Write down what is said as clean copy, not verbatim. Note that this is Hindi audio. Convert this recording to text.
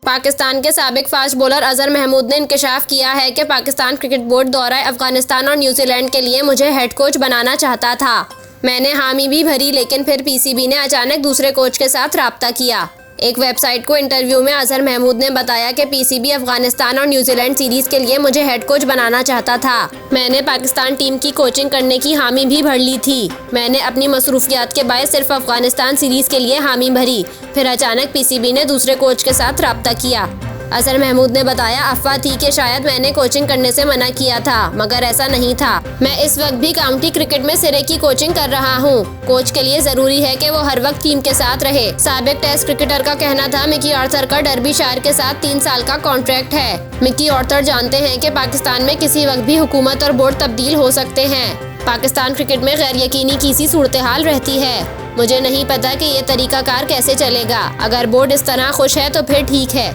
पाकिस्तान के साबिक फास्ट बॉलर अजहर महमूद ने इंकशाफ किया है कि पाकिस्तान क्रिकेट बोर्ड दौरा अफगानिस्तान और न्यूजीलैंड के लिए मुझे हेड कोच बनाना चाहता था। मैंने हामी भी भरी, लेकिन फिर पीसीबी ने अचानक दूसरे कोच के साथ राब्ता किया। एक वेबसाइट को इंटरव्यू में अजहर महमूद ने बताया कि पीसीबी अफगानिस्तान और न्यूजीलैंड सीरीज के लिए मुझे हेड कोच बनाना चाहता था। मैंने पाकिस्तान टीम की कोचिंग करने की हामी भी भर ली थी। मैंने अपनी मसरूफियात के बायस सिर्फ अफगानिस्तान सीरीज के लिए हामी भरी, फिर अचानक पीसीबी ने दूसरे कोच के साथ राब्ता किया। अजहर महमूद ने बताया, अफवाह थी कि शायद मैंने कोचिंग करने से मना किया था, मगर ऐसा नहीं था। मैं इस वक्त भी काउंटी क्रिकेट में सिरे की कोचिंग कर रहा हूँ। कोच के लिए जरूरी है कि वो हर वक्त टीम के साथ रहे। साबिक टेस्ट क्रिकेटर का कहना था, मिकी आर्थर का डर्बीशायर के साथ 3 साल का कॉन्ट्रैक्ट है। मिकी आर्थर जानते हैं कि पाकिस्तान में किसी वक्त भी हुकूमत और बोर्ड तब्दील हो सकते हैं। पाकिस्तान क्रिकेट में गैर यकीनी की सी सूरत हाल रहती है। मुझे नहीं पता कि ये तरीकाकार कैसे चलेगा। अगर बोर्ड इस तरह खुश है तो फिर ठीक है।